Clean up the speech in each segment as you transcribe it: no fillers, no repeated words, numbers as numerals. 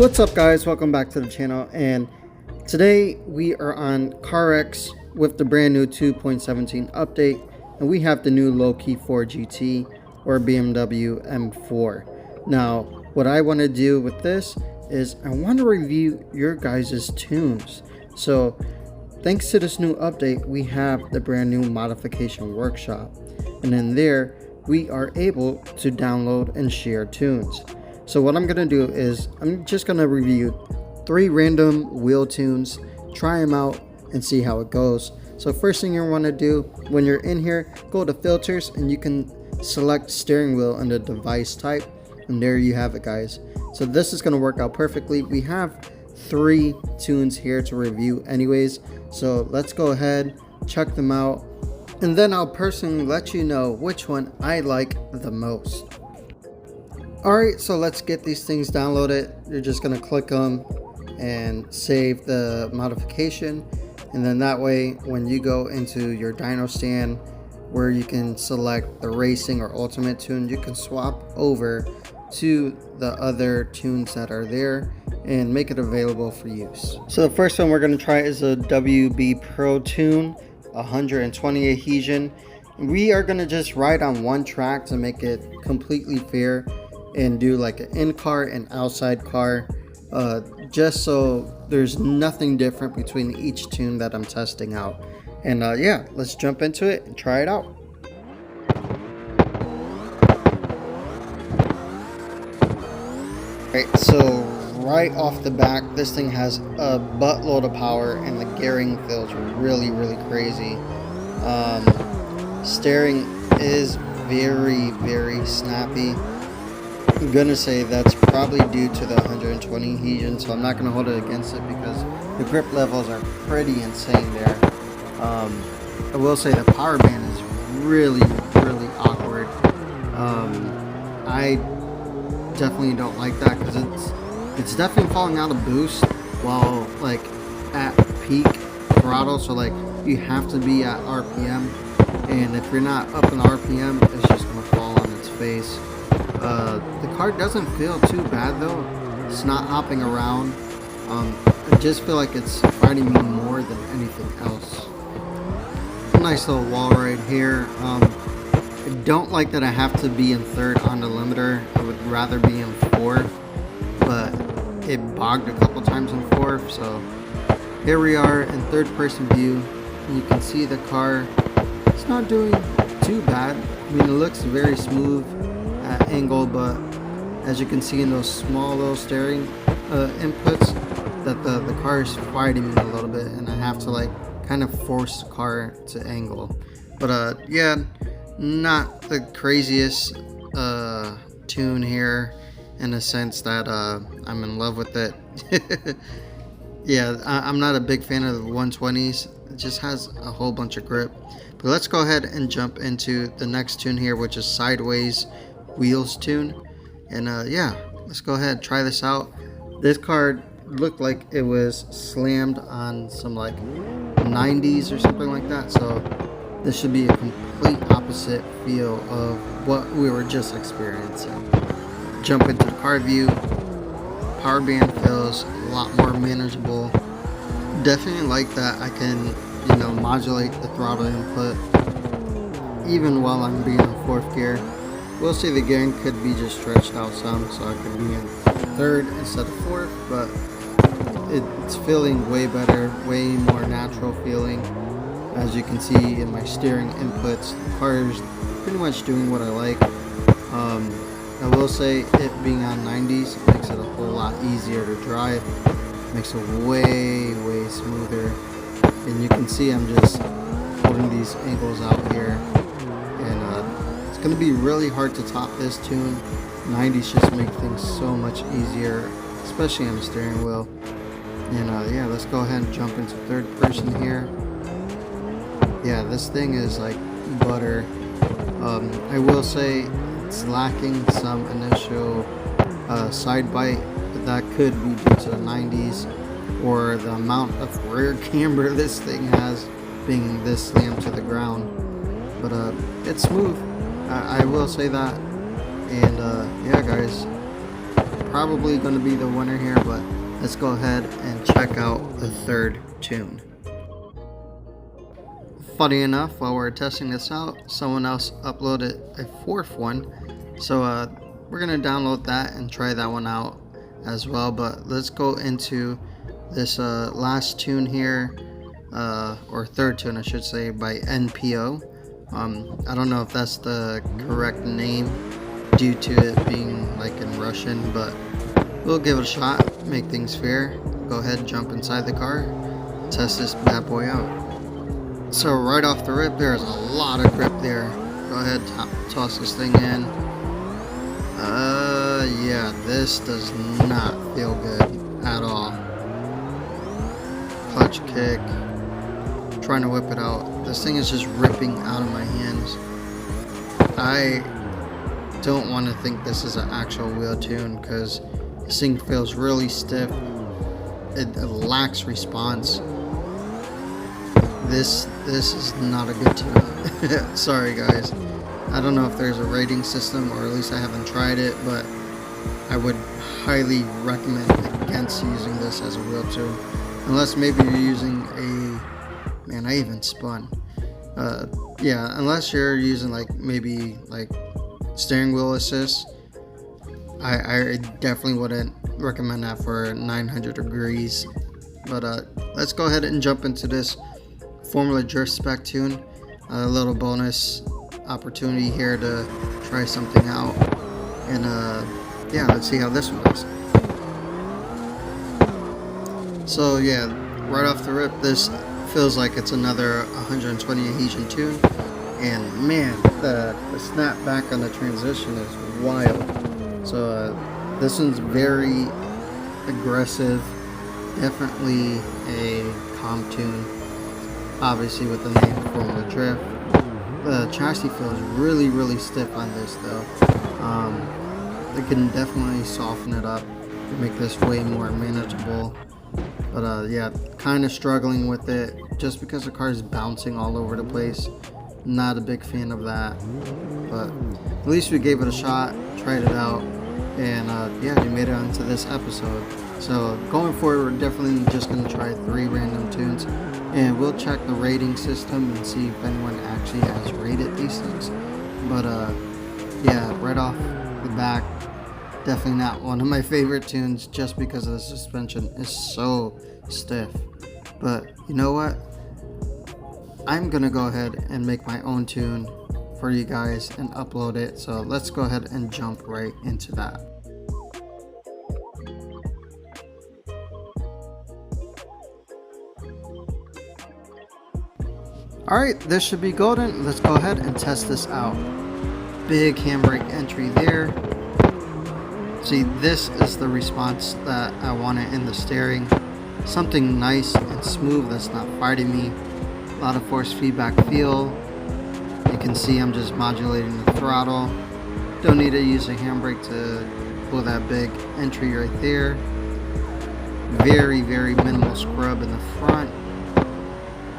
What's up guys, welcome back to the channel, and today we are on CarX with the brand new 2.17 update, and we have the new Loki 4 GT or BMW M4. Now what I want to do with this is I want to review your guys' tunes. So thanks to this new update, we have the brand new Modification Workshop, and in there we are able to download and share tunes. So what I'm going to do is I'm just going to review 3 random wheel tunes, try them out and see how it goes. So first thing you want to do when you're in here, go to filters and you can select steering wheel under device type, and there you have it guys. So this is going to work out perfectly. We have 3 tunes here to review anyways, so let's go ahead, check them out, and then I'll personally let you know which one I like the most. Alright, so let's get these things downloaded. You're just going to click them and save the modification, and then that way when you go into your dyno stand where you can select the racing or ultimate tune, you can swap over to the other tunes that are there and make it available for use. So the first one we're going to try is a WB Pro tune, 120 Adhesion. We are going to just ride on one track to make it completely fair and do like an in-car and outside car, just so there's nothing different between each tune that I'm testing out. And yeah, let's jump into it and try it out. Alright, so right off the back, this thing has a buttload of power and the gearing feels really crazy. Steering is very snappy. I'm gonna say that's probably due to the 120 Adhesion, so I'm not gonna hold it against it because the grip levels are pretty insane there. I will say the power band is really awkward. I definitely don't like that because it's definitely falling out of boost while like at peak throttle, so like you have to be at RPM, and if you're not up in RPM, it's just gonna fall on its face. The car doesn't feel too bad though. It's not hopping around. I just feel like it's fighting me more than anything else. Nice little wall ride here. I don't like that I have to be in third on the limiter. I would rather be in fourth, but it bogged a couple times in fourth. So here we are in third person view, and you can see the car. It's not doing too bad. I mean, it looks very smooth at angle, but as you can see in those small little steering inputs, that the car is fighting me a little bit, and I have to like kind of force the car to angle. But yeah, not the craziest tune here in the sense that I'm in love with it. Yeah, I'm not a big fan of the 120s. It just has a whole bunch of grip. But let's go ahead and jump into the next tune here, which is Sideways Wheels tune. And yeah, let's go ahead and try this out. This car looked like it was slammed on some like 90s or something like that, so this should be a complete opposite feel of what we were just experiencing. Jump into the car view. Power band feels a lot more manageable. Definitely like that I can, you know, modulate the throttle input even while I'm being in fourth gear. We'll say the gearing could be just stretched out some, so I could be in third instead of fourth, but it's feeling way better, way more natural feeling. As you can see in my steering inputs, the car is pretty much doing what I like. I will say it being on 90s makes it a whole lot easier to drive, makes it way smoother, and you can see I'm just holding these angles out here, and it's going to be really hard to top this tune. 90s just make things so much easier, especially on the steering wheel. And yeah, let's go ahead and jump into third person here. Yeah, this thing is like butter. I will say it's lacking some initial side bite, but that could be due to the 90s or the amount of rear camber this thing has being this slammed to the ground. But it's smooth, I will say that. And yeah guys, probably going to be the winner here, but let's go ahead and check out the third tune. Funny enough, while we're testing this out, someone else uploaded a fourth one, so we're gonna download that and try that one out as well. But let's go into this last tune here, or third tune I should say, by NPO. I don't know if that's the correct name due to it being like in Russian, but we'll give it a shot, make things fair. Go ahead, jump inside the car, test this bad boy out. So right off the rip, there's a lot of grip there. Go ahead, toss this thing in. Yeah, this does not feel good at all. Clutch kick, trying to whip it out. This thing is just ripping out of my hands. I don't want to think this is an actual wheel tune because this thing feels really stiff. It lacks response. This is not a good tune. Sorry guys. I don't know if there's a rating system, or at least I haven't tried it, but I would highly recommend against using this as a wheel tune. Unless maybe you're using a... Man, I even spun. Yeah, unless you're using like maybe like steering wheel assist. I definitely wouldn't recommend that for 900 degrees. But let's go ahead and jump into this Formula Drift spec tune. A little bonus opportunity here to try something out, and yeah, let's see how this one goes. So yeah, right off the rip, this feels like it's another 120 Adhesion tune, and man, the snap back on the transition is wild. So this one's very aggressive, definitely a calm tune. Obviously with the name Formula Drift. The chassis feels really stiff on this though. They can definitely soften it up to make this way more manageable. But yeah, kind of struggling with it just because the car is bouncing all over the place. Not a big fan of that. But at least we gave it a shot, tried it out, and yeah, we made it onto this episode. So going forward, we're definitely just going to try 3 random tunes, and we'll check the rating system and see if anyone actually has rated these things. But yeah, right off the back, definitely not one of my favorite tunes just because of the suspension is so stiff. But you know what? I'm going to go ahead and make my own tune for you guys and upload it. So let's go ahead and jump right into that. Alright, this should be golden. Let's go ahead and test this out. Big handbrake entry there. See, this is the response that I wanted in the steering. Something nice and smooth that's not fighting me. A lot of force feedback feel. You can see I'm just modulating the throttle. Don't need to use a handbrake to pull that big entry right there. Very minimal scrub in the front.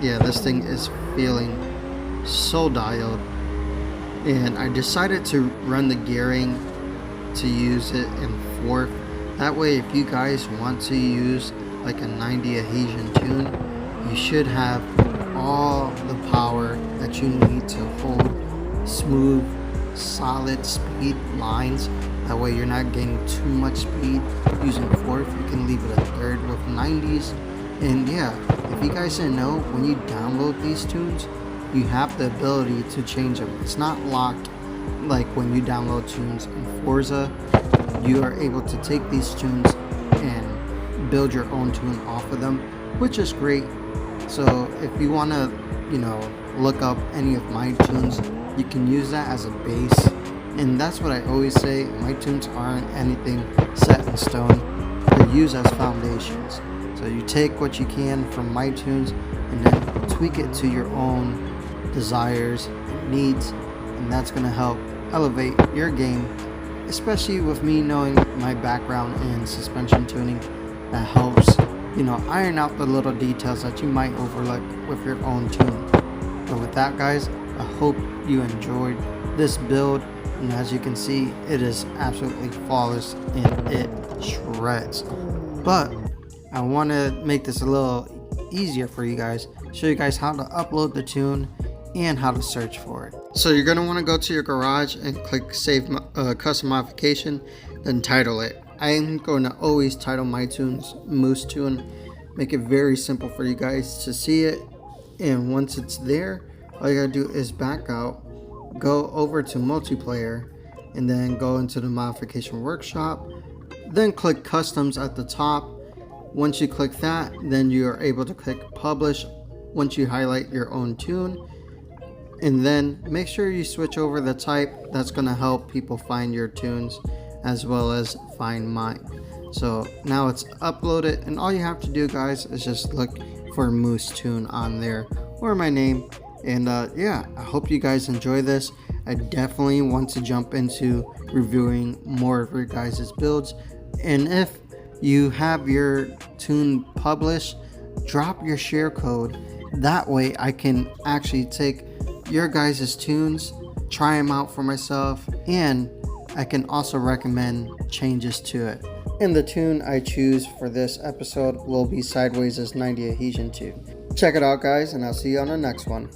Yeah, this thing is feeling so dialed, and I decided to run the gearing to use it in 4th. That way, if you guys want to use like a 90 Adhesion tune, you should have all the power that you need to hold smooth, solid speed lines. That way you're not getting too much speed using 4th. You can leave it at 3rd with 90s. And yeah, if you guys didn't know, when you download these tunes, you have the ability to change them. It's not locked like when you download tunes in Forza. You are able to take these tunes and build your own tune off of them, which is great. So if you want to, you know, look up any of my tunes, you can use that as a base. And that's what I always say, my tunes aren't anything set in stone. They're used as foundations. So you take what you can from my tunes and then tweak it to your own desires and needs, and that's going to help elevate your game, especially with me knowing my background in suspension tuning. That helps, you know, iron out the little details that you might overlook with your own tune. But with that, guys, I hope you enjoyed this build. and as you can see, it is absolutely flawless and it shreds. But I want to make this a little easier for you guys, show you guys how to upload the tune and how to search for it. So you're going to want to go to your garage and click save custom modification, then title it. I'm going to always title my tunes Moose Tune, make it very simple for you guys to see it. And once it's there, all you gotta do is back out, go over to multiplayer, and then go into the Modification Workshop, then click customs at the top. Once you click that, then you are able to click publish once you highlight your own tune, and then make sure you switch over the type. That's going to help people find your tunes as well as find mine. So now it's uploaded, and all you have to do, guys, is just look for Moose Tune on there or my name. And yeah, I hope you guys enjoy this. I definitely want to jump into reviewing more of your guys' builds, and if you have your tune published, drop your share code. That way I can actually take your guys' tunes, try them out for myself, and I can also recommend changes to it. And the tune I choose for this episode will be Sideways' 90 Adhesion 2. Check it out, guys, and I'll see you on the next one.